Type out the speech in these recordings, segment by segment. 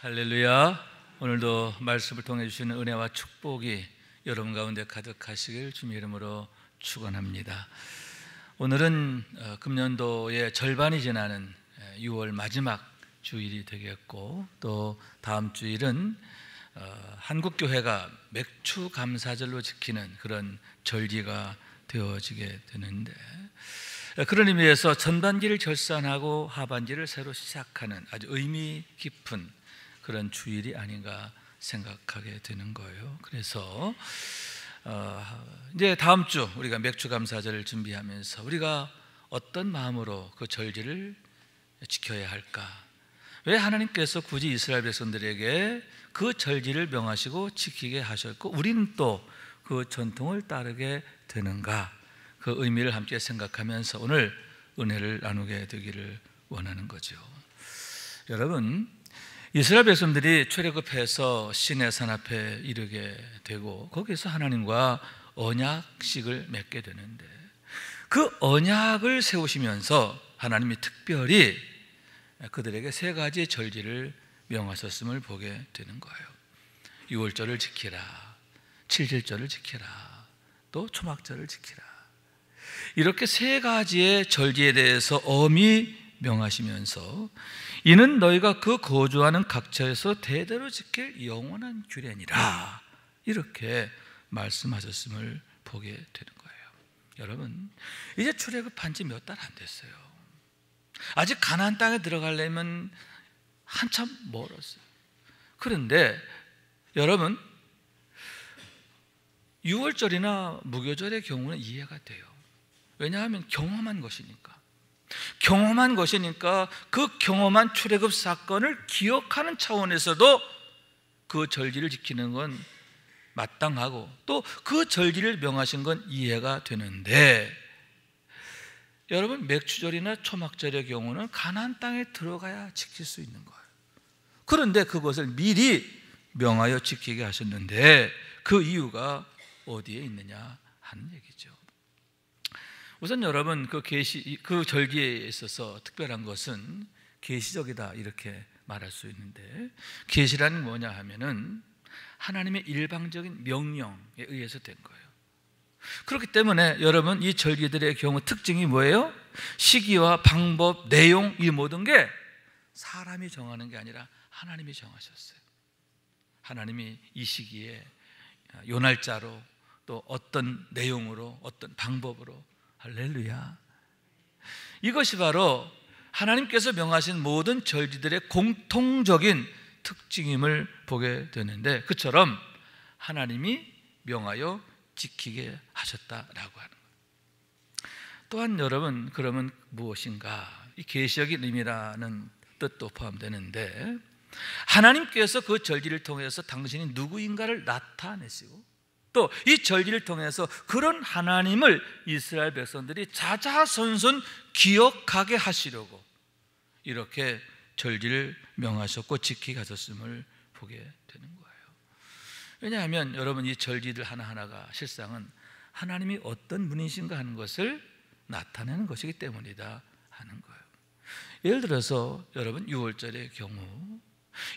할렐루야. 오늘도 말씀을 통해 주시는 은혜와 축복이 여러분 가운데 가득하시길 주님의 이름으로 축원합니다. 오늘은 금년도의 절반이 지나는 6월 마지막 주일이 되겠고, 또 다음 주일은 한국교회가 맥주 감사절로 지키는 그런 절기가 되어지게 되는데, 그런 의미에서 전반기를 결산하고 하반기를 새로 시작하는 아주 의미 깊은 그런 주일이 아닌가 생각하게 되는 거예요. 그래서 이제 다음 주 우리가 맥주 감사절을 준비하면서 우리가 어떤 마음으로 그 절기를 지켜야 할까? 왜 하나님께서 굳이 이스라엘 백성들에게 그 절기를 명하시고 지키게 하셨고 우리는 또 그 전통을 따르게 되는가? 그 의미를 함께 생각하면서 오늘 은혜를 나누게 되기를 원하는 거죠. 여러분, 이스라엘 백성들이 출애굽해서 시내산 앞에 이르게 되고 거기서 하나님과 언약식을 맺게 되는데, 그 언약을 세우시면서 하나님이 특별히 그들에게 세 가지 절기를 명하셨음을 보게 되는 거예요. 유월절을 지키라, 칠칠절을 지키라, 또 초막절을 지키라. 이렇게 세 가지의 절기에 대해서 엄히 명하시면서 이는 너희가 그 거주하는 각처에서 대대로 지킬 영원한 규례니라, 이렇게 말씀하셨음을 보게 되는 거예요. 여러분, 이제 출애굽한 지 몇 달 안 됐어요. 아직 가나안 땅에 들어가려면 한참 멀었어요. 그런데 여러분, 유월절이나 무교절의 경우는 이해가 돼요. 왜냐하면 경험한 것이니까. 경험한 것이니까 그 경험한 출애굽 사건을 기억하는 차원에서도 그 절기를 지키는 건 마땅하고 또 그 절기를 명하신 건 이해가 되는데, 여러분, 맥주절이나 초막절의 경우는 가나안 땅에 들어가야 지킬 수 있는 거예요. 그런데 그것을 미리 명하여 지키게 하셨는데 그 이유가 어디에 있느냐 하는 얘기죠. 우선 여러분, 그 절기에 있어서 특별한 것은 계시적이다 이렇게 말할 수 있는데, 계시라는 뭐냐 하면은 하나님의 일방적인 명령에 의해서 된 거예요. 그렇기 때문에 여러분, 이 절기들의 경우 특징이 뭐예요? 시기와 방법, 내용, 이 모든 게 사람이 정하는 게 아니라 하나님이 정하셨어요. 하나님이 이 시기에 요 날짜로 또 어떤 내용으로 어떤 방법으로, 할렐루야. 이것이 바로 하나님께서 명하신 모든 절기들의 공통적인 특징임을 보게 되는데, 그처럼 하나님이 명하여 지키게 하셨다라고 하는 거예요. 또한 여러분, 그러면 무엇인가? 이 계시적인 의미라는 뜻도 포함되는데, 하나님께서 그 절기를 통해서 당신이 누구인가를 나타내시고 또 이 절기를 통해서 그런 하나님을 이스라엘 백성들이 자자손손 기억하게 하시려고 이렇게 절기를 명하셨고 지키게 하셨음을 보게 되는 거예요. 왜냐하면 여러분, 이 절기들 하나하나가 실상은 하나님이 어떤 분이신가 하는 것을 나타내는 것이기 때문이다 하는 거예요. 예를 들어서 여러분, 유월절의 경우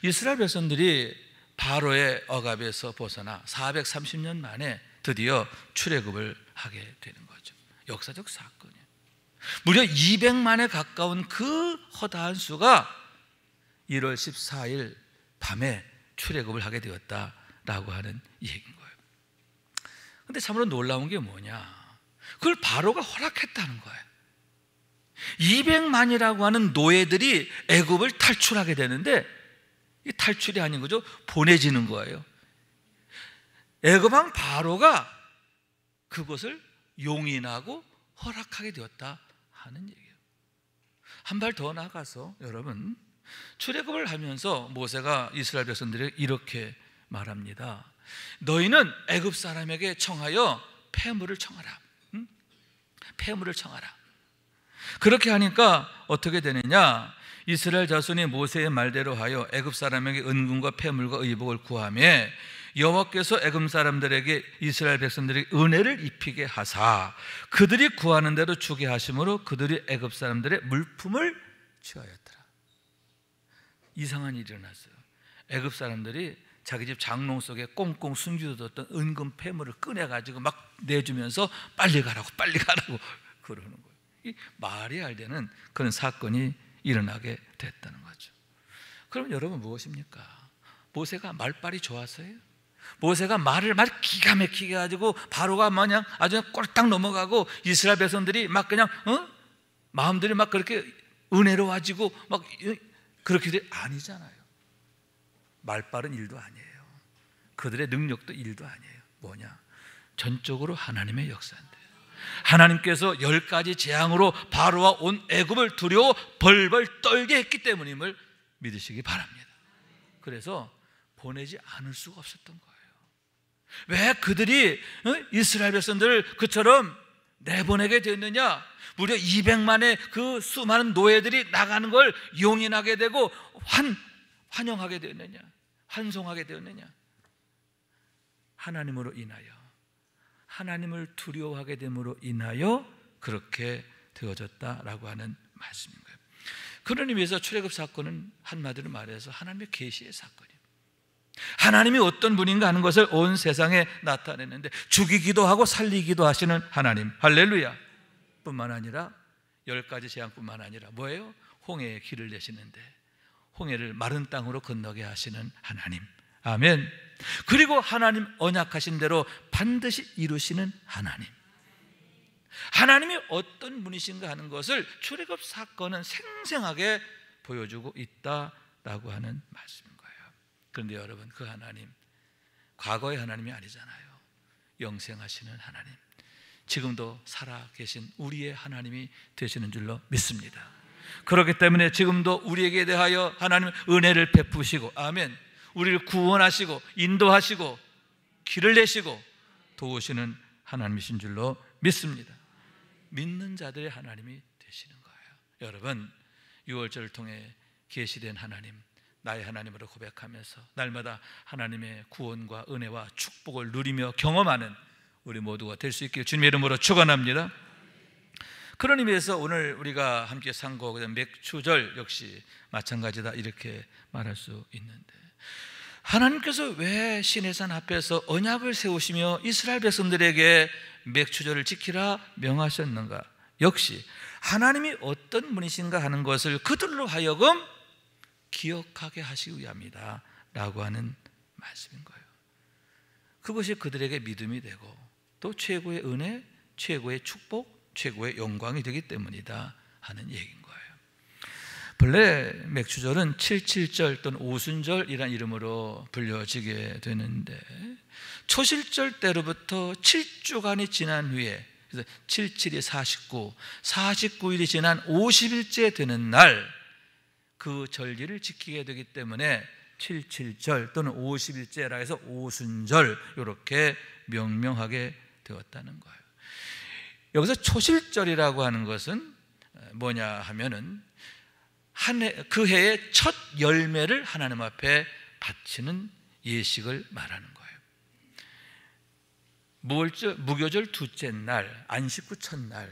이스라엘 백성들이 바로의 억압에서 벗어나 430년 만에 드디어 출애굽을 하게 되는 거죠. 역사적 사건이에요. 무려 200만에 가까운 그 허다한 수가 1월 14일 밤에 출애굽을 하게 되었다라고 하는 얘기인 거예요. 그런데 참으로 놀라운 게 뭐냐? 그걸 바로가 허락했다는 거예요. 200만이라고 하는 노예들이 애굽을 탈출하게 되는데, 이 탈출이 아닌 거죠. 보내지는 거예요. 애굽왕 바로가 그것을 용인하고 허락하게 되었다 하는 얘기예요. 한 발 더 나가서 여러분, 출애굽을 하면서 모세가 이스라엘 백성들에게 이렇게 말합니다. 너희는 애굽 사람에게 청하여 폐물을 청하라. 폐물을 청하라. 그렇게 하니까 어떻게 되느냐? 이스라엘 자손이 모세의 말대로 하여 애굽 사람에게 은금과 폐물과 의복을 구하며 여호와께서 애굽 사람들에게 이스라엘 백성들에게 은혜를 입히게 하사 그들이 구하는 대로 주게 하심으로 그들이 애굽 사람들의 물품을 취하였더라. 이상한 일이 일어났어요. 애굽 사람들이 자기 집 장롱 속에 꽁꽁 숨겨뒀던 은금 폐물을 꺼내가지고 막 내주면서 빨리 가라고 그러는 거예요. 이 말이 할 때는 그런 사건이 일어나게 됐다는 거죠. 그럼 여러분 무엇입니까? 모세가 말빨이 좋았어요? 모세가 말을 기가 막히게 가지고 바로가 마냥 아주 꼴딱 넘어가고 이스라엘 백성들이 막 그냥 마음들이 막 그렇게 은혜로워지고 막 그렇게 아니잖아요. 말빨은 일도 아니에요. 그들의 능력도 일도 아니에요. 뭐냐? 전적으로 하나님의 역사인데, 하나님께서 10가지 재앙으로 바로와 온 애굽을 두려워 벌벌 떨게 했기 때문임을 믿으시기 바랍니다. 그래서 보내지 않을 수가 없었던 거예요. 왜 그들이 이스라엘 백성들을 그처럼 내보내게 됐느냐? 무려 200만의 그 수많은 노예들이 나가는 걸 용인하게 되고 환영하게 되었느냐? 환송하게 되었느냐? 하나님으로 인하여, 하나님을 두려워하게 됨으로 인하여 그렇게 되어졌다라고 하는 말씀인 거예요. 그런 의미에서 출애굽 사건은 한마디로 말해서 하나님의 계시의 사건이에요. 하나님이 어떤 분인가 하는 것을 온 세상에 나타내는데, 죽이기도 하고 살리기도 하시는 하나님, 할렐루야. 뿐만 아니라 10가지 재앙뿐만 아니라 뭐예요? 홍해의 길을 내시는데 홍해를 마른 땅으로 건너게 하시는 하나님, 아멘. 그리고 하나님 언약하신 대로 반드시 이루시는 하나님, 하나님이 어떤 분이신가 하는 것을 출애굽 사건은 생생하게 보여주고 있다라고 하는 말씀인 거예요. 그런데 여러분, 그 하나님 과거의 하나님이 아니잖아요. 영생하시는 하나님, 지금도 살아계신 우리의 하나님이 되시는 줄로 믿습니다. 그렇기 때문에 지금도 우리에게 대하여 하나님은 은혜를 베푸시고, 아멘, 우리를 구원하시고 인도하시고 길을 내시고 도우시는 하나님이신 줄로 믿습니다. 믿는 자들의 하나님이 되시는 거예요. 여러분, 6월절을 통해 계시된 하나님, 나의 하나님으로 고백하면서 날마다 하나님의 구원과 은혜와 축복을 누리며 경험하는 우리 모두가 될 수 있기를 주님의 이름으로 축원합니다. 그런 의미에서 오늘 우리가 함께 상고하고 있는 맥추절 역시 마찬가지다, 이렇게 말할 수 있는데, 하나님께서 왜 시내산 앞에서 언약을 세우시며 이스라엘 백성들에게 맥추절을 지키라 명하셨는가? 역시 하나님이 어떤 분이신가 하는 것을 그들로 하여금 기억하게 하시기 위함이다 라고 하는 말씀인 거예요. 그것이 그들에게 믿음이 되고 또 최고의 은혜, 최고의 축복, 최고의 영광이 되기 때문이다 하는 얘기인 거예요. 본래 맥추절은 77절 또는 오순절이라는 이름으로 불려지게 되는데, 초실절 때로부터 7주간이 지난 후에, 그래서 77이 49, 49일이 지난 50일째 되는 날 그 절기를 지키게 되기 때문에 77절 또는 50일째라 해서 오순절, 이렇게 명명하게 되었다는 거예요. 여기서 초실절이라고 하는 것은 뭐냐 하면은 그 해의 첫 열매를 하나님 앞에 바치는 예식을 말하는 거예요. 무교절 둘째 날, 안식 후 첫날,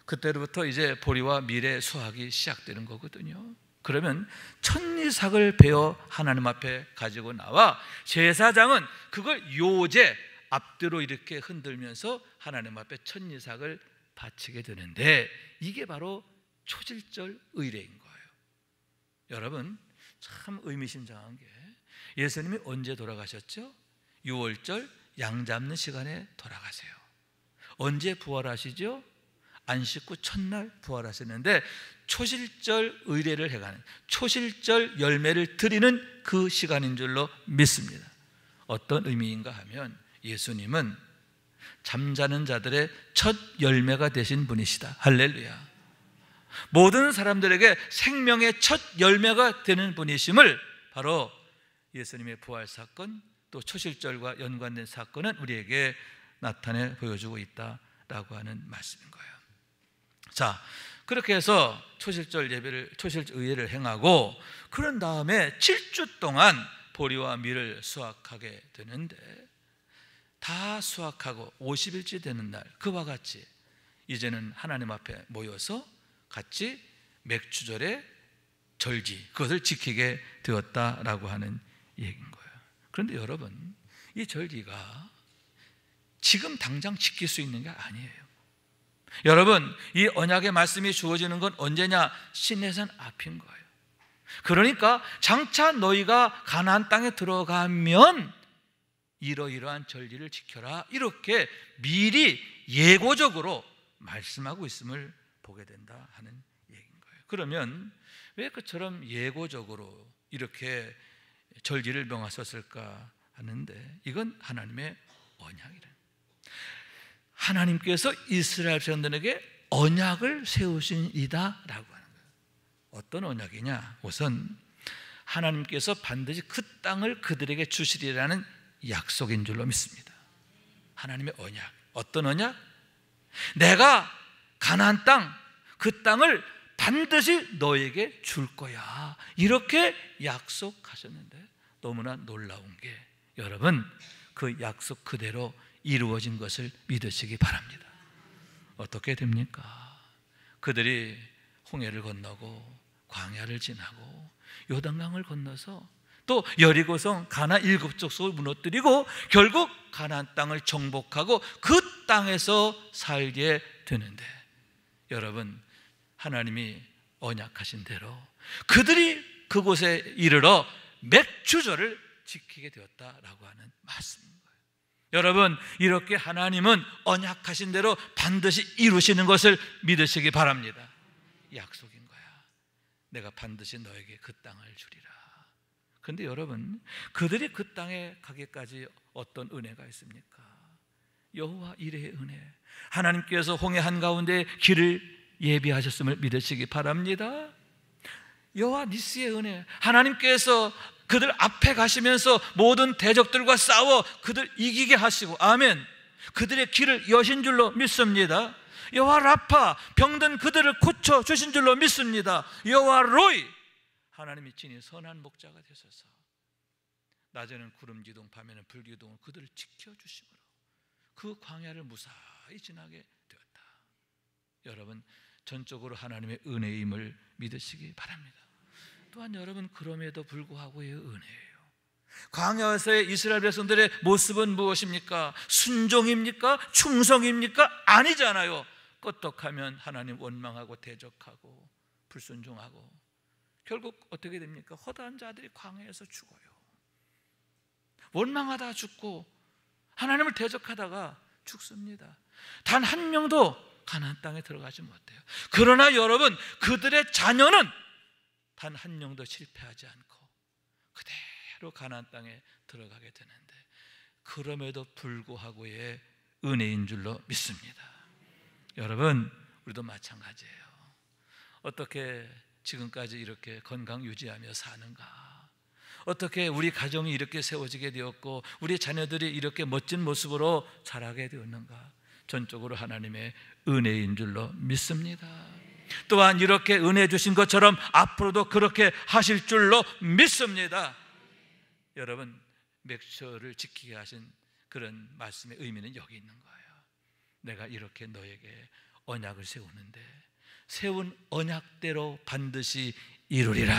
그때로부터 이제 보리와 밀의 수확이 시작되는 거거든요. 그러면 천리삭을 베어 하나님 앞에 가지고 나와 제사장은 그걸 요제 앞뒤로 이렇게 흔들면서 하나님 앞에 천리삭을 바치게 되는데, 이게 바로 초실절 의례인 거예요. 여러분, 참 의미심장한 게, 예수님이 언제 돌아가셨죠? 6월절 양 잡는 시간에 돌아가세요. 언제 부활하시죠? 안식 후 첫날 부활하셨는데, 초실절 의례를 해가는, 초실절 열매를 드리는 그 시간인 줄로 믿습니다. 어떤 의미인가 하면, 예수님은 잠자는 자들의 첫 열매가 되신 분이시다. 할렐루야. 모든 사람들에게 생명의 첫 열매가 되는 분이심을 바로 예수님의 부활 사건, 또 초실절과 연관된 사건은 우리에게 나타내 보여주고 있다라고 하는 말씀인 거예요. 자, 그렇게 해서 초실절 의례를 행하고, 그런 다음에 7주 동안 보리와 밀을 수확하게 되는데, 다 수확하고 50일째 되는 날, 그와 같이 이제는 하나님 앞에 모여서 같이 맥추절의 절기, 그것을 지키게 되었다라고 하는 얘기인 거예요. 그런데 여러분, 이 절기가 지금 당장 지킬 수 있는 게 아니에요. 여러분, 이 언약의 말씀이 주어지는 건 언제냐? 시내산 앞인 거예요. 그러니까 장차 너희가 가나안 땅에 들어가면 이러이러한 절기를 지켜라, 이렇게 미리 예고적으로 말씀하고 있음을 보게 된다 하는 얘기인 거예요. 그러면 왜 그처럼 예고적으로 이렇게 절기를 명하셨을까 하는데, 이건 하나님의 언약이래요. 하나님께서 이스라엘 백성들에게 언약을 세우신 이다라고 하는 거예요. 어떤 언약이냐? 우선 하나님께서 반드시 그 땅을 그들에게 주시리라는 약속인 줄로 믿습니다. 하나님의 언약. 어떤 언약? 내가 가나안 땅, 그 땅을 반드시 너에게 줄 거야, 이렇게 약속하셨는데, 너무나 놀라운 게 여러분, 그 약속 그대로 이루어진 것을 믿으시기 바랍니다. 어떻게 됩니까? 그들이 홍해를 건너고 광야를 지나고 요단강을 건너서 또 여리고성 가나 7족속을 무너뜨리고 결국 가나안 땅을 정복하고 그 땅에서 살게 되는데, 여러분, 하나님이 언약하신 대로 그들이 그곳에 이르러 맥주절을 지키게 되었다라고 하는 말씀인 거예요. 여러분, 이렇게 하나님은 언약하신 대로 반드시 이루시는 것을 믿으시기 바랍니다. 약속인 거야. 내가 반드시 너에게 그 땅을 주리라. 그런데 여러분, 그들이 그 땅에 가기까지 어떤 은혜가 있습니까? 여호와 이레의 은혜. 하나님께서 홍해 한가운데 길을 예비하셨음을 믿으시기 바랍니다. 여호와 니스의 은혜. 하나님께서 그들 앞에 가시면서 모든 대적들과 싸워 그들 이기게 하시고, 아멘, 그들의 길을 여신 줄로 믿습니다. 여호와 라파, 병든 그들을 고쳐주신 줄로 믿습니다. 여호와 로이, 하나님이 친히 선한 목자가 되셔서 낮에는 구름기둥, 밤에는 불기둥으로 그들을 지켜주심으로 그 광야를 무사히 지나게 되었다. 여러분, 전적으로 하나님의 은혜임을 믿으시기 바랍니다. 또한 여러분, 그럼에도 불구하고의 은혜예요. 광야에서의 이스라엘 백성들의 모습은 무엇입니까? 순종입니까? 충성입니까? 아니잖아요. 껐떡하면 하나님 원망하고 대적하고 불순종하고 결국 어떻게 됩니까? 허다한 자들이 광야에서 죽어요. 원망하다 죽고 하나님을 대적하다가 죽습니다. 단 한 명도 가나안 땅에 들어가지 못해요. 그러나 여러분, 그들의 자녀는 단 한 명도 실패하지 않고 그대로 가나안 땅에 들어가게 되는데, 그럼에도 불구하고의 은혜인 줄로 믿습니다. 여러분, 우리도 마찬가지예요. 어떻게 지금까지 이렇게 건강 유지하며 사는가? 어떻게 우리 가정이 이렇게 세워지게 되었고 우리 자녀들이 이렇게 멋진 모습으로 자라게 되었는가? 전적으로 하나님의 은혜인 줄로 믿습니다. 또한 이렇게 은혜 주신 것처럼 앞으로도 그렇게 하실 줄로 믿습니다. 여러분, 맥주를 지키게 하신 그런 말씀의 의미는 여기 있는 거예요. 내가 이렇게 너에게 언약을 세우는데 세운 언약대로 반드시 이루리라.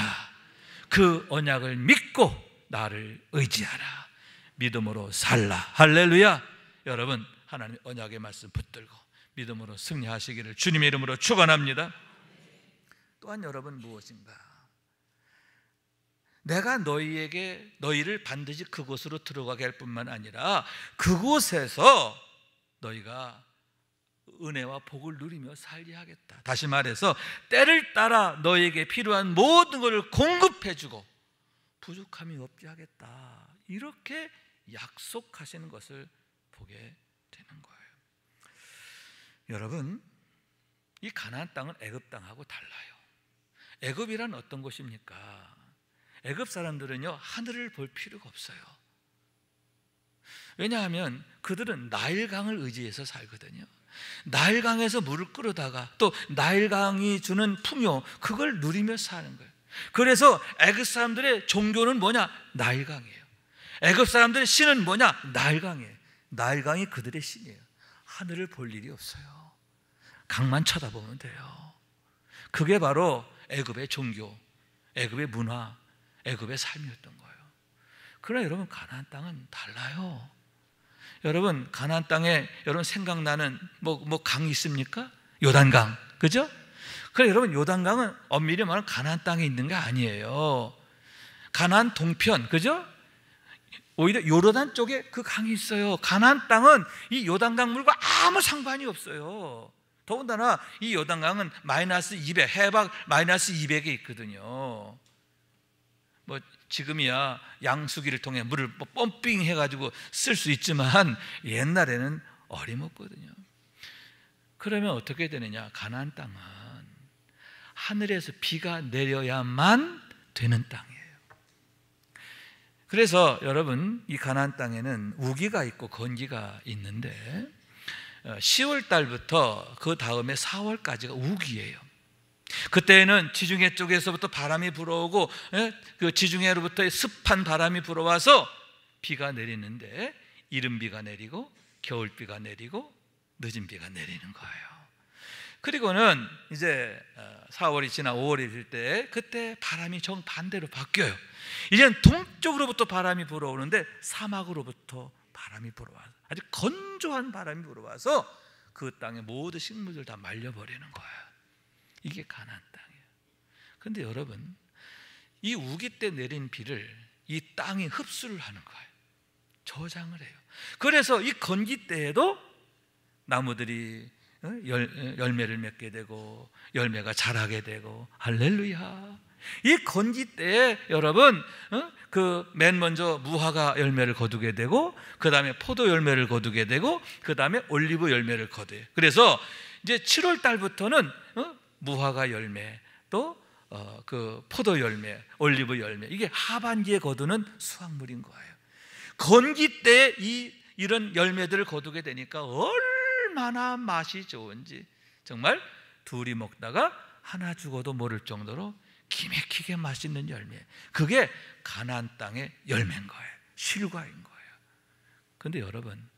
그 언약을 믿고 나를 의지하라. 믿음으로 살라. 할렐루야. 여러분, 하나님의 언약의 말씀 붙들고 믿음으로 승리하시기를 주님의 이름으로 축원합니다. 또한 여러분, 무엇인가? 내가 너희를 반드시 그곳으로 들어가게 할 뿐만 아니라 그곳에서 너희가 은혜와 복을 누리며 살게 하겠다. 다시 말해서 때를 따라 너희에게 필요한 모든 것을 공급해주고 부족함이 없게 하겠다. 이렇게 약속하시는 것을 보게 되는 거예요. 여러분, 이 가나안 땅은 애굽 땅하고 달라요. 애굽이란 어떤 곳입니까? 애굽 사람들은요, 하늘을 볼 필요가 없어요. 왜냐하면 그들은 나일강을 의지해서 살거든요. 나일강에서 물을 끌어다가 또 나일강이 주는 풍요, 그걸 누리며 사는 거예요. 그래서 애굽 사람들의 종교는 뭐냐? 나일강이에요. 애굽 사람들의 신은 뭐냐? 나일강이에요. 나일강이 그들의 신이에요. 하늘을 볼 일이 없어요. 강만 쳐다보면 돼요. 그게 바로 애굽의 종교, 애굽의 문화, 애굽의 삶이었던 거예요. 그러나 여러분, 가나안 땅은 달라요. 여러분, 가나안 땅에 여러분 생각나는 뭐 강이 있습니까? 요단강, 그죠? 그래, 여러분, 요단강은 엄밀히 말하면 가나안 땅에 있는 게 아니에요. 가나안 동편, 그죠? 오히려 요르단 쪽에 그 강이 있어요. 가나안 땅은 이 요단강 물과 아무 상관이 없어요. 더군다나 이 요단강은 마이너스 200, 해박 마이너스 200에 있거든요. 뭐 지금이야 양수기를 통해 물을 펌핑 해가지고 쓸 수 있지만 옛날에는 어림없거든요. 그러면 어떻게 되느냐? 가나안 땅은 하늘에서 비가 내려야만 되는 땅이에요. 그래서 여러분, 이 가나안 땅에는 우기가 있고 건기가 있는데 10월 달부터 그 다음에 4월까지가 우기예요. 그때는 지중해 쪽에서부터 바람이 불어오고 그 지중해로부터 습한 바람이 불어와서 비가 내리는데 이른비가 내리고 겨울비가 내리고 늦은 비가 내리는 거예요. 그리고는 이제 4월이 지나 5월이 될 때 그때 바람이 정반대로 바뀌어요. 이제는 동쪽으로부터 바람이 불어오는데 사막으로부터 바람이 불어와서 아주 건조한 바람이 불어와서 그 땅의 모든 식물들 다 말려버리는 거예요. 이게 가나안 땅이에요. 그런데 여러분, 이 우기 때 내린 비를 이 땅이 흡수를 하는 거예요. 저장을 해요. 그래서 이 건기 때에도 나무들이 열매를 맺게 되고 열매가 자라게 되고, 할렐루야. 이 건기 때에 여러분, 그 맨 먼저 무화과 열매를 거두게 되고, 그 다음에 포도 열매를 거두게 되고, 그 다음에 올리브 열매를 거둬요. 그래서 이제 7월 달부터는 무화과 열매, 또 그 포도 열매, 올리브 열매, 이게 하반기에 거두는 수확물인 거예요. 건기 때에 이런 열매들을 거두게 되니까 얼마나 맛이 좋은지, 정말 둘이 먹다가 하나 죽어도 모를 정도로 기맥히게 맛있는 열매, 그게 가나안 땅의 열매인 거예요. 실과인 거예요. 그런데 여러분,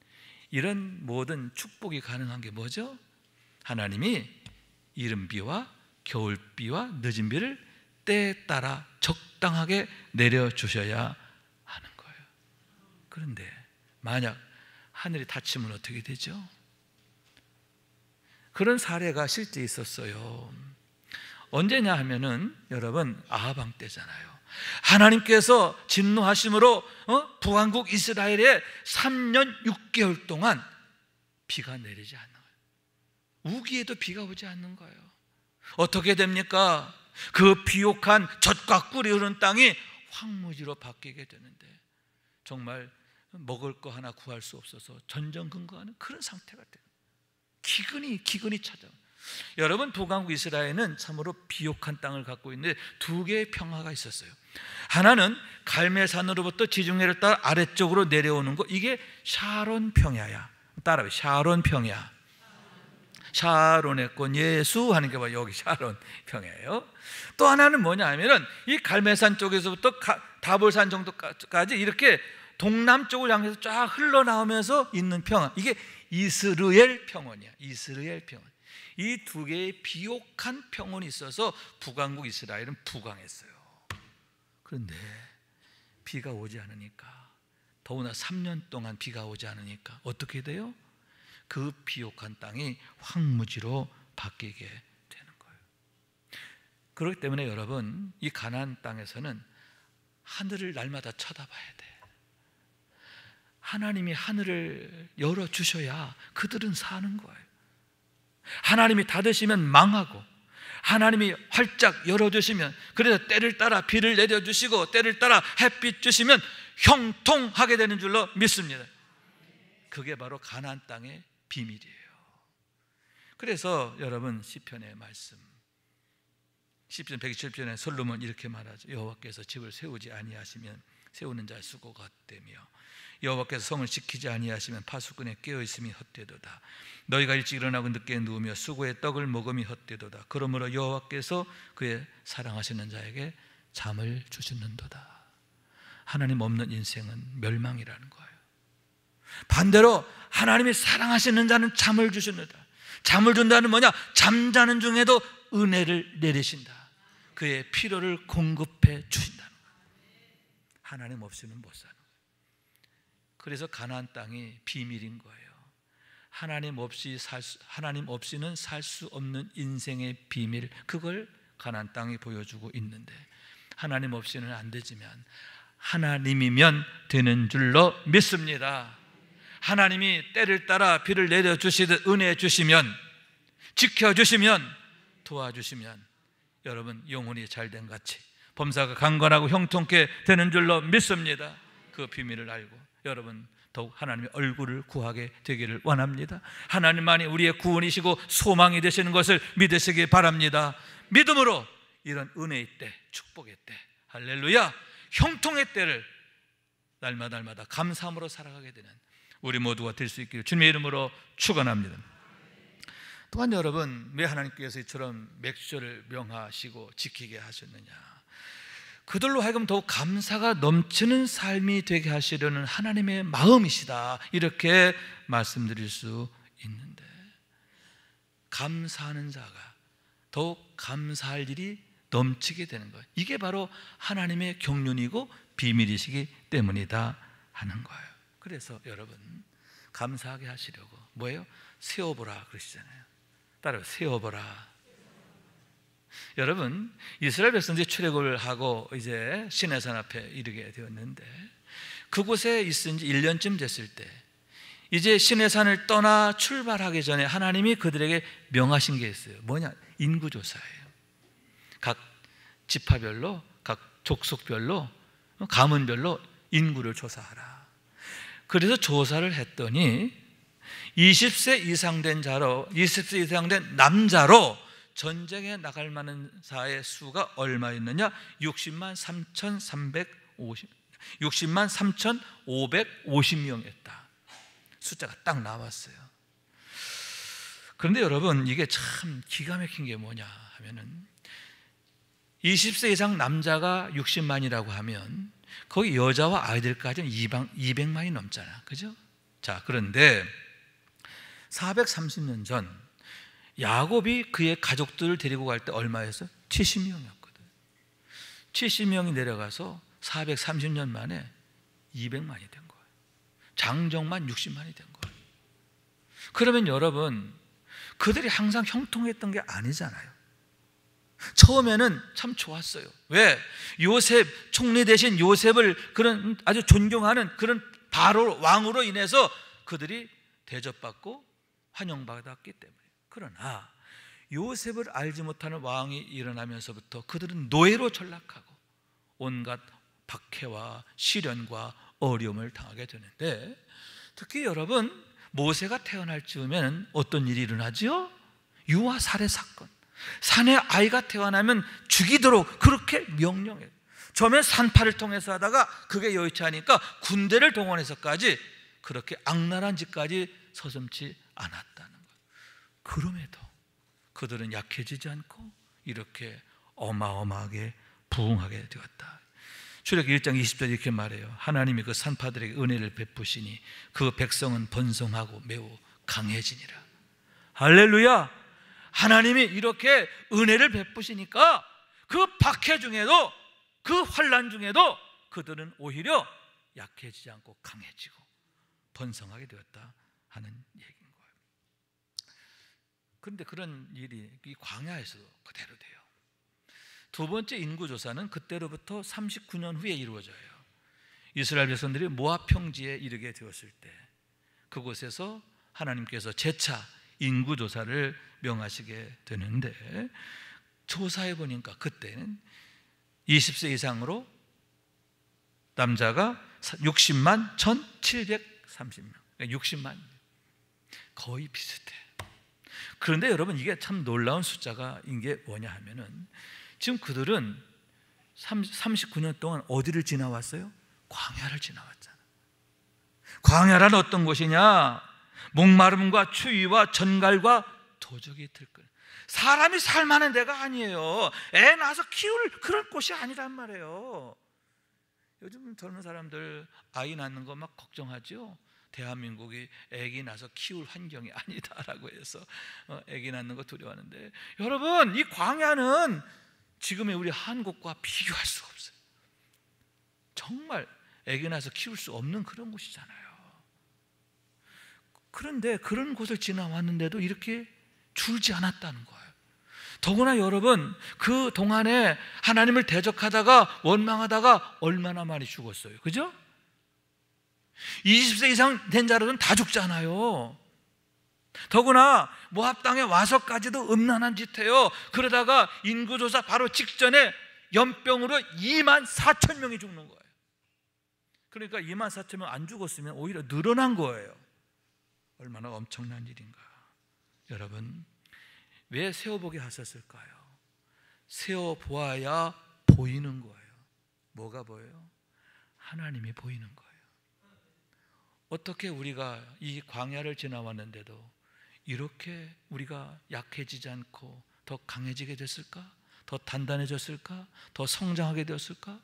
이런 모든 축복이 가능한 게 뭐죠? 하나님이 이른비와 겨울비와 늦은 비를 때에 따라 적당하게 내려주셔야 하는 거예요. 그런데 만약 하늘이 닫히면 어떻게 되죠? 그런 사례가 실제 있었어요. 언제냐 하면은 여러분, 아하방 때잖아요. 하나님께서 진노하심으로 북왕국 이스라엘에 3년 6개월 동안 비가 내리지 않는 거예요. 우기에도 비가 오지 않는 거예요. 어떻게 됩니까? 그 비옥한 젖과 꿀이 흐르는 땅이 황무지로 바뀌게 되는데 정말 먹을 거 하나 구할 수 없어서 전전긍긍하는 그런 상태가 돼요. 기근이 찾아요. 여러분, 북왕국 이스라엘은 참으로 비옥한 땅을 갖고 있는데 두 개의 평화가 있었어요. 하나는 갈멜산으로부터 지중해를 따라 아래쪽으로 내려오는 거, 이게 샤론 평야야. 따라해, 샤론 평야. 샤론의 꽃 예수 하는 게 여기 샤론 평야예요. 또 하나는 뭐냐 하면은 이 갈멜산 쪽에서부터 다볼산 정도까지 이렇게 동남쪽을 향해서 쫙 흘러나오면서 있는 평화, 이게 이스르엘 평원이야. 이스르엘 평원. 이 두 개의 비옥한 평원이 있어서 북왕국 이스라엘은 부강했어요. 그런데 비가 오지 않으니까, 더구나 3년 동안 비가 오지 않으니까 어떻게 돼요? 그 비옥한 땅이 황무지로 바뀌게 되는 거예요. 그렇기 때문에 여러분, 이 가나안 땅에서는 하늘을 날마다 쳐다봐야 돼. 하나님이 하늘을 열어주셔야 그들은 사는 거예요. 하나님이 닫으시면 망하고, 하나님이 활짝 열어주시면, 그래서 때를 따라 비를 내려주시고 때를 따라 햇빛 주시면 형통하게 되는 줄로 믿습니다. 그게 바로 가나안 땅의 비밀이에요. 그래서 여러분, 시편의 말씀, 시편 127편에 솔로몬 이렇게 말하죠. 여호와께서 집을 세우지 아니하시면 세우는 자의 수고가 헛되며, 여호와께서 성을 지키지 아니하시면 파수꾼의 깨어있음이 헛되도다. 너희가 일찍 일어나고 늦게 누우며 수고의 떡을 먹음이 헛되도다. 그러므로 여호와께서 그의 사랑하시는 자에게 잠을 주시는도다. 하나님 없는 인생은 멸망이라는 거예요. 반대로 하나님이 사랑하시는 자는 잠을 주시는다. 잠을 준다는 뭐냐? 잠자는 중에도 은혜를 내리신다. 그의 필요를 공급해 주신다는 거예요. 하나님 없이는 못 사는 거예요. 그래서 가나안 땅이 비밀인 거예요. 하나님 없이는 살 수 없는 인생의 비밀, 그걸 가나안 땅이 보여주고 있는데, 하나님 없이는 안 되지만 하나님이면 되는 줄로 믿습니다. 하나님이 때를 따라 비를 내려주시듯 은혜 주시면, 지켜주시면, 도와주시면 여러분 영혼이 잘된 같이 범사가 강건하고 형통케 되는 줄로 믿습니다. 그 비밀을 알고 여러분 더욱 하나님의 얼굴을 구하게 되기를 원합니다. 하나님만이 우리의 구원이시고 소망이 되시는 것을 믿으시기 바랍니다. 믿음으로 이런 은혜의 때, 축복의 때, 할렐루야, 형통의 때를 날마다 감사함으로 살아가게 되는 우리 모두가 될 수 있기를 주님의 이름으로 축원합니다. 또한 여러분, 왜 하나님께서 이처럼 맥주절을 명하시고 지키게 하셨느냐? 그들로 하여금 더욱 감사가 넘치는 삶이 되게 하시려는 하나님의 마음이시다, 이렇게 말씀드릴 수 있는데, 감사하는 자가 더욱 감사할 일이 넘치게 되는 거예요. 이게 바로 하나님의 경륜이고 비밀이시기 때문이다 하는 거예요. 그래서 여러분, 감사하게 하시려고 뭐예요? 세워보라 그러시잖아요. 따라요, 세워보라. 여러분, 이스라엘 백성들이 출애굽을 하고 이제 시내산 앞에 이르게 되었는데, 그곳에 있은 지 1년쯤 됐을 때 이제 시내산을 떠나 출발하기 전에 하나님이 그들에게 명하신 게 있어요. 뭐냐? 인구조사예요. 각 지파별로, 각 족속별로, 가문별로 인구를 조사하라. 그래서 조사를 했더니 20세 이상 된 남자로 전쟁에 나갈 만한 자의 수가 얼마였느냐? 60만 3,550명이었다. 숫자가 딱 나왔어요. 그런데 여러분, 이게 참 기가 막힌 게 뭐냐 하면은, 20세 이상 남자가 60만이라고 하면 거기 여자와 아이들까지는 200만이 넘잖아, 그죠? 자, 그런데 430년 전 야곱이 그의 가족들을 데리고 갈 때 얼마였어요? 70명이었거든. 70명이 내려가서 430년 만에 200만이 된 거예요. 장정만 60만이 된 거예요. 그러면 여러분, 그들이 항상 형통했던 게 아니잖아요. 처음에는 참 좋았어요. 왜? 요셉, 총리 대신 요셉을 그런 아주 존경하는 그런 바로 왕으로 인해서 그들이 대접받고 환영받았기 때문에. 그러나 요셉을 알지 못하는 왕이 일어나면서부터 그들은 노예로 전락하고 온갖 박해와 시련과 어려움을 당하게 되는데, 특히 여러분, 모세가 태어날 즈음에는 어떤 일이 일어나죠? 유아 살해 사건. 산에 아이가 태어나면 죽이도록 그렇게 명령해요. 처음엔 산파를 통해서 하다가 그게 여의치 않으니까 군대를 동원해서까지 그렇게 악랄한 짓까지 서슴지 않았다는 거예요. 그럼에도 그들은 약해지지 않고 이렇게 어마어마하게 부흥하게 되었다. 출애굽기 1장 20절 이렇게 말해요. 하나님이 그 산파들에게 은혜를 베푸시니 그 백성은 번성하고 매우 강해지니라. 할렐루야. 하나님이 이렇게 은혜를 베푸시니까 그 박해 중에도, 그 환난 중에도 그들은 오히려 약해지지 않고 강해지고 번성하게 되었다 하는 얘기인 거예요. 그런데 그런 일이 이 광야에서도 그대로 돼요. 두 번째 인구조사는 그때로부터 39년 후에 이루어져요. 이스라엘 백성들이 모압 평지에 이르게 되었을 때 그곳에서 하나님께서 재차 인구조사를 명하시게 되는데, 조사해 보니까 그때는 20세 이상으로 남자가 60만 1,730명, 60만, 거의 비슷해. 그런데 여러분, 이게 참 놀라운 숫자가 이게 뭐냐 하면은, 지금 그들은 39년 동안 어디를 지나왔어요? 광야를 지나왔잖아. 광야란 어떤 곳이냐? 목마름과 추위와 전갈과 도적이 들끓. 사람이 살만한 데가 아니에요. 애 낳아서 키울 그런 곳이 아니란 말이에요. 요즘 젊은 사람들 아이 낳는 거 막 걱정하죠. 대한민국이 아기 낳아서 키울 환경이 아니다라고 해서 아기 낳는 거 두려워하는데, 여러분, 이 광야는 지금의 우리 한국과 비교할 수가 없어요. 정말 애기 낳아서 키울 수 없는 그런 곳이잖아요. 그런데 그런 곳을 지나왔는데도 이렇게 줄지 않았다는 거예요. 더구나 여러분, 그 동안에 하나님을 대적하다가 원망하다가 얼마나 많이 죽었어요. 그죠? 20세 이상 된 자들은 다 죽잖아요. 더구나 모압 땅에 와서까지도 음란한 짓 해요. 그러다가 인구조사 바로 직전에 연병으로 2만 4천 명이 죽는 거예요. 그러니까 2만 4천 명 안 죽었으면 오히려 늘어난 거예요. 얼마나 엄청난 일인가. 여러분, 왜 세어보게 하셨을까요? 세어보아야 보이는 거예요. 뭐가 보여요? 하나님이 보이는 거예요. 어떻게 우리가 이 광야를 지나왔는데도 이렇게 우리가 약해지지 않고 더 강해지게 됐을까? 더 단단해졌을까? 더 성장하게 되었을까?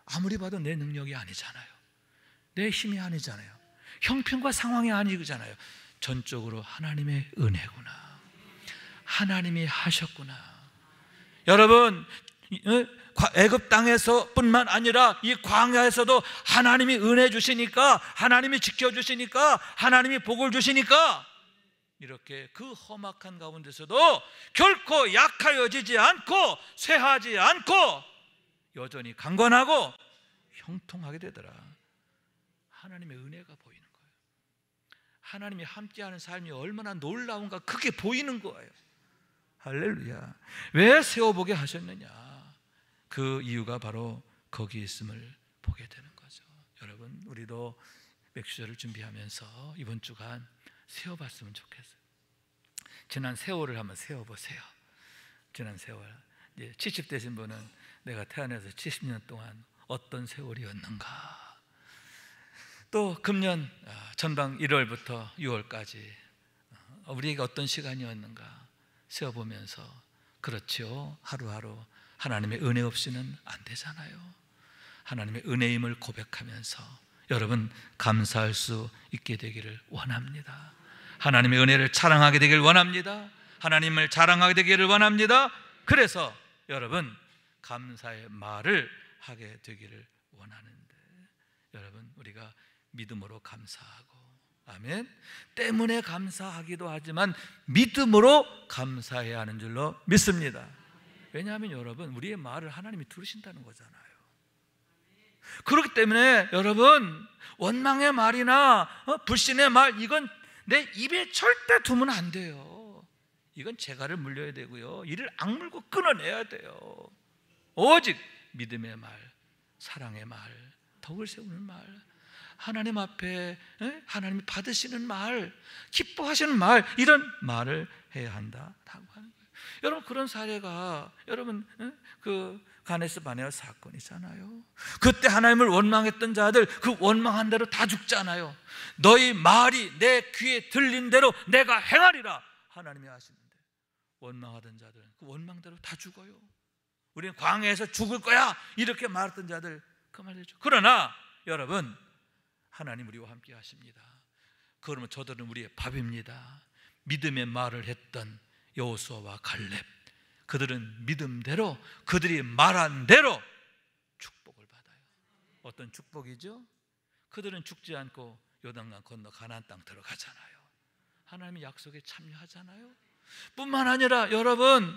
아무리 봐도 내 능력이 아니잖아요. 내 힘이 아니잖아요. 형편과 상황이 아니잖아요. 전적으로 하나님의 은혜구나. 하나님이 하셨구나. 여러분, 애굽 땅에서 뿐만 아니라 이 광야에서도 하나님이 은혜 주시니까, 하나님이 지켜주시니까, 하나님이 복을 주시니까 이렇게 그 험악한 가운데서도 결코 약하여지지 않고 쇠하지 않고 여전히 강건하고 형통하게 되더라. 하나님의 은혜가 보이는 거예요. 하나님이 함께하는 삶이 얼마나 놀라운가 그게 보이는 거예요. 할렐루야. 왜 세워보게 하셨느냐? 그 이유가 바로 거기 있음을 보게 되는 거죠. 여러분, 우리도 맥주절을 준비하면서 이번 주간 세워봤으면 좋겠어요. 지난 세월을 한번 세워보세요. 지난 세월, 이제 70 되신 분은 내가 태어나서 70년 동안 어떤 세월이었는가. 또 금년 전방 1월부터 6월까지 우리에게 어떤 시간이었는가 세어보면서, 그렇죠, 하루하루 하나님의 은혜 없이는 안 되잖아요. 하나님의 은혜임을 고백하면서 여러분 감사할 수 있게 되기를 원합니다. 하나님의 은혜를 자랑하게 되기를 원합니다. 하나님을 자랑하게 되기를 원합니다. 그래서 여러분 감사의 말을 하게 되기를 원하는데, 여러분 우리가 믿음으로 감사하고, 아멘, 때문에 감사하기도 하지만 믿음으로 감사해야 하는 줄로 믿습니다. 왜냐하면 여러분 우리의 말을 하나님이 들으신다는 거잖아요. 그렇기 때문에 여러분 원망의 말이나 불신의 말, 이건 내 입에 절대 두면 안 돼요. 이건 재갈을 물려야 되고요, 이를 악물고 끊어내야 돼요. 오직 믿음의 말, 사랑의 말, 덕을 세우는 말, 하나님 앞에 하나님이 받으시는 말, 기뻐하시는 말, 이런 말을 해야 한다라고 하는 거예요. 여러분 그런 사례가 여러분 그 가네스 바네아 사건이잖아요. 그때 하나님을 원망했던 자들 그 원망한 대로 다 죽잖아요. 너희 말이 내 귀에 들린 대로 내가 행하리라 하나님이 하시는데, 원망하던 자들 그 원망대로 다 죽어요. 우리는 광야에서 죽을 거야 이렇게 말했던 자들 그 말이죠. 그러나 여러분 하나님 우리와 함께 하십니다. 그러면 저들은 우리의 밥입니다. 믿음의 말을 했던 여호수아와 갈렙, 그들은 믿음대로 그들이 말한 대로 축복을 받아요. 어떤 축복이죠? 그들은 죽지 않고 요단강 건너 가나안 땅 들어가잖아요. 하나님의 약속에 참여하잖아요. 뿐만 아니라 여러분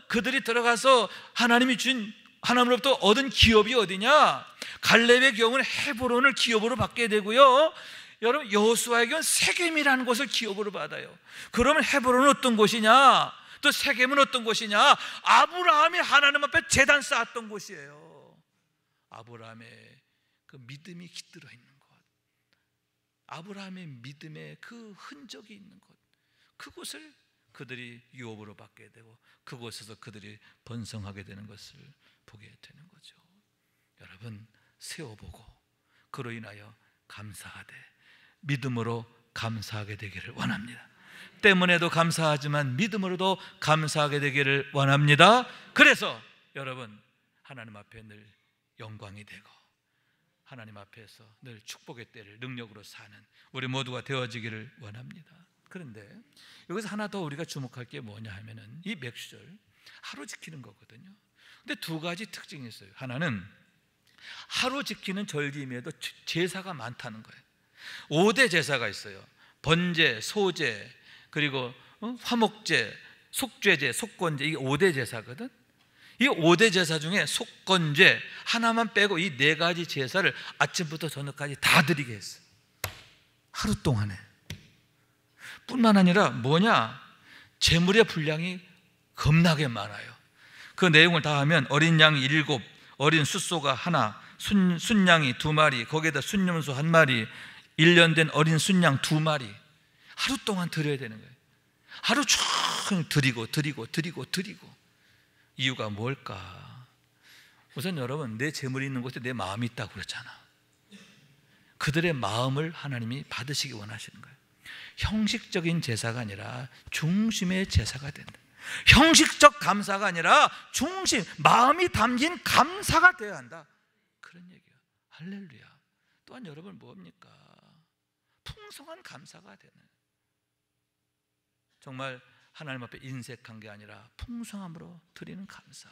그들이 들어가서 하나님이 준 하나님으로부터 얻은 기업이 어디냐? 갈렙의 경우는 헤브론을 기업으로 받게 되고요, 여러분 여호수아의 경우는 세겜이라는 곳을 기업으로 받아요. 그러면 헤브론은 어떤 곳이냐? 또 세겜은 어떤 곳이냐? 아브라함이 하나님 앞에 제단 쌓았던 곳이에요. 아브라함의 그 믿음이 깃들어 있는 곳, 아브라함의 믿음의 그 흔적이 있는 곳, 그곳을 그들이 유업으로 받게 되고 그곳에서 그들이 번성하게 되는 것을 보게 되는 거죠. 여러분 세워보고 그로 인하여 감사하되 믿음으로 감사하게 되기를 원합니다. 때문에도 감사하지만 믿음으로도 감사하게 되기를 원합니다. 그래서 여러분 하나님 앞에 늘 영광이 되고 하나님 앞에서 늘 축복의 때를 능력으로 사는 우리 모두가 되어지기를 원합니다. 그런데 여기서 하나 더 우리가 주목할 게 뭐냐 하면은 이 맥주절 하루 지키는 거거든요. 근데 두 가지 특징이 있어요. 하나는 하루 지키는 절기임에도 제사가 많다는 거예요. 5대 제사가 있어요. 번제, 소제, 그리고 화목제, 속죄제, 속건제, 이게 5대 제사거든. 이 5대 제사 중에 속건제 하나만 빼고 이 4가지 제사를 아침부터 저녁까지 다 드리게 했어요. 하루 동안에. 뿐만 아니라 뭐냐? 제물의 분량이 겁나게 많아요. 그 내용을 다 하면 어린 양이 7, 어린 숫소가 1, 순양이 2마리, 거기에다 순염소 1마리, 1년 된 어린 순양 2마리 하루 동안 드려야 되는 거예요. 하루 종일 드리고 이유가 뭘까? 우선 여러분, 내 재물이 있는 곳에 내 마음이 있다고 그랬잖아. 그들의 마음을 하나님이 받으시기 원하시는 거예요. 형식적인 제사가 아니라 중심의 제사가 된다. 형식적 감사가 아니라 중심, 마음이 담긴 감사가 되어야 한다, 그런 얘기예요. 할렐루야. 또한 여러분 뭡니까? 풍성한 감사가 되는, 정말 하나님 앞에 인색한 게 아니라 풍성함으로 드리는 감사.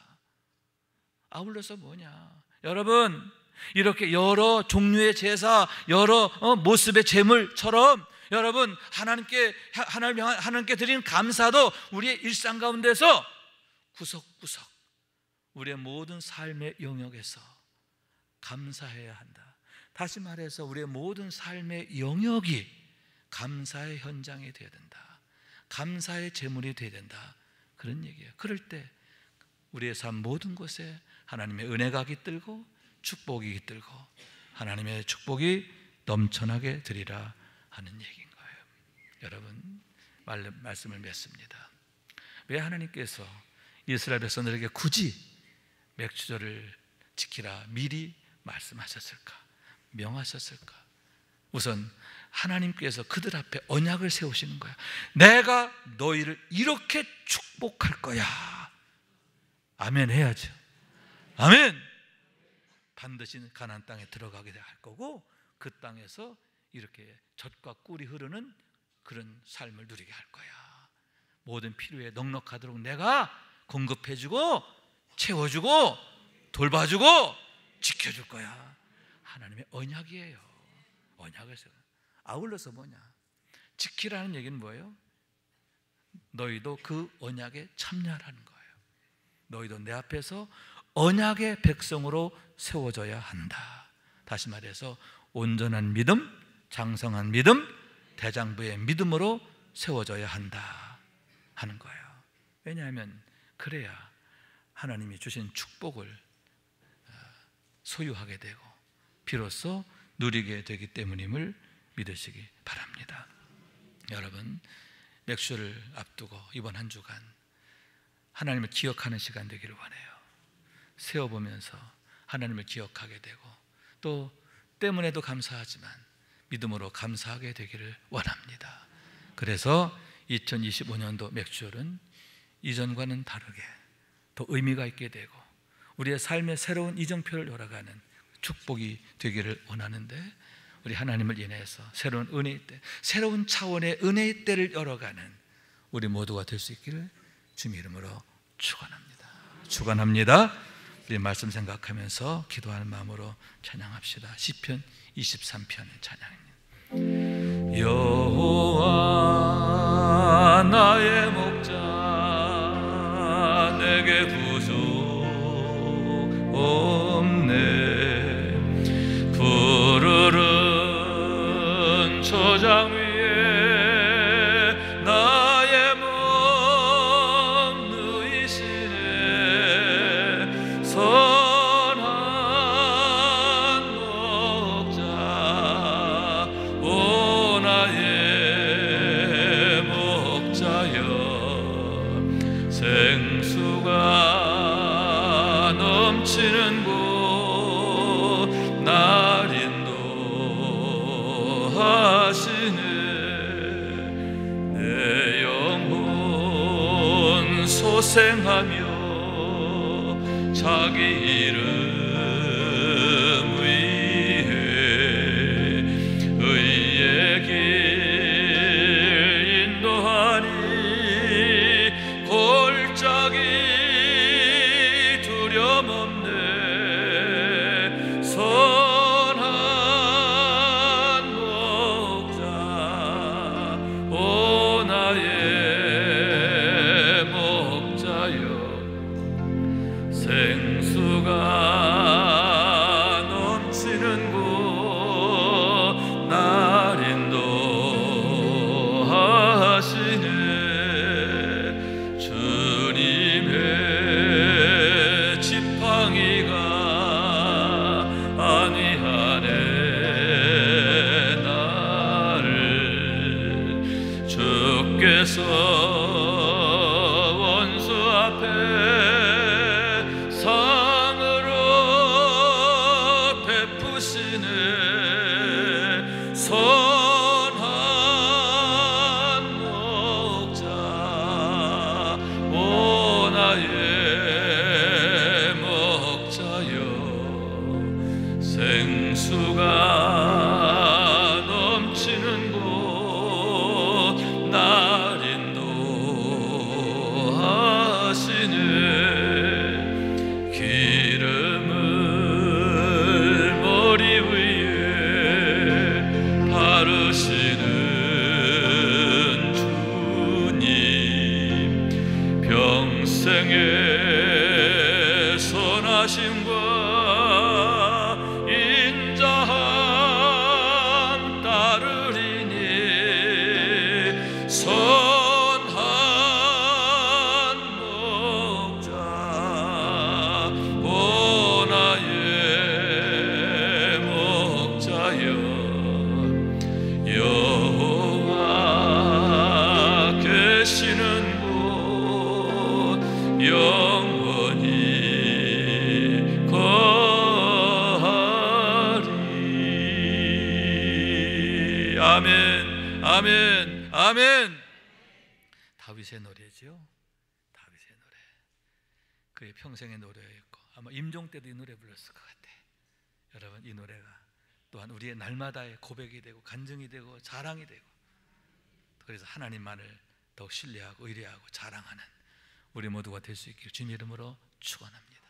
아울러서 뭐냐? 여러분, 이렇게 여러 종류의 제사, 여러 모습의 제물처럼 여러분 하나님께 드리는 감사도 우리의 일상 가운데서 구석구석 우리의 모든 삶의 영역에서 감사해야 한다. 다시 말해서 우리의 모든 삶의 영역이 감사의 현장이 되어야 된다. 감사의 제물이 되어야 된다, 그런 얘기예요. 그럴 때 우리의 삶 모든 곳에 하나님의 은혜가 깃들고 축복이 깃들고 하나님의 축복이 넘쳐나게 되리라 하는 얘기인 거예요. 여러분, 말씀을 맺습니다. 왜 하나님께서 이스라엘 백성들에게 굳이 맥주절을 지키라 미리 말씀하셨을까? 명하셨을까? 우선 하나님께서 그들 앞에 언약을 세우시는 거야. 내가 너희를 이렇게 축복할 거야. 아멘 해야죠. 아멘. 반드시 가나안 땅에 들어가게 할 거고, 그 땅에서 이렇게 젖과 꿀이 흐르는 그런 삶을 누리게 할 거야. 모든 필요에 넉넉하도록 내가 공급해주고 채워주고 돌봐주고 지켜줄 거야. 하나님의 언약이에요. 언약을 세워. 아울러서 뭐냐? 지키라는 얘기는 뭐예요? 너희도 그 언약에 참여하라는 거예요. 너희도 내 앞에서 언약의 백성으로 세워져야 한다. 다시 말해서 온전한 믿음, 장성한 믿음, 대장부의 믿음으로 세워져야 한다 하는 거예요. 왜냐하면 그래야 하나님이 주신 축복을 소유하게 되고 비로소 누리게 되기 때문임을 믿으시기 바랍니다. 여러분, 맥주를 앞두고 이번 한 주간 하나님을 기억하는 시간 되기를 원해요. 세어보면서 하나님을 기억하게 되고 또 때문에도 감사하지만 믿음으로 감사하게 되기를 원합니다. 그래서 2025년도 맥주절은 이전과는 다르게 더 의미가 있게 되고 우리의 삶의 새로운 이정표를 열어가는 축복이 되기를 원하는데, 우리 하나님을 인해서 새로운 은혜의 때, 새로운 차원의 은혜의 때를 열어가는 우리 모두가 될 수 있기를 주님 이름으로 축원합니다. 축원합니다. 우리 말씀 생각하면서 기도하는 마음으로 찬양합시다. 시편 23편의 찬양입니다. 여호와 나의 목자, 내게 부족 없네. 푸르른 초장 위에 나의 몸 누이시네. 선한 목자, 오 나의 목자여. 생수가 넘치는 곳 날 인도하시네. 내 영혼 소생하며 자기 이름 위해 의의 길 인도하니 골짜기 두려움 없네. 선한 목자 오 나의 목자여 생수가 넘치는 곳 날 인도하시네 기름을 머리 위에 바르시는 주님 평생의 선하심과 인자함 따르리니 선한 목자 오 나의 목자여 여호와 계시는 곳 영원히 거하리. 아멘, 아멘, 아멘. 다윗의 노래죠. 다윗의 노래. 그의 평생의 노래였고 아마 임종 때도 이 노래 불렀을 것 같아. 여러분 이 노래가 또한 우리의 날마다의 고백이 되고 간증이 되고 자랑이 되고 그래서 하나님만을 더욱 신뢰하고 의뢰하고 자랑하는 우리 모두가 될 수 있기를 주님 이름으로 축원합니다.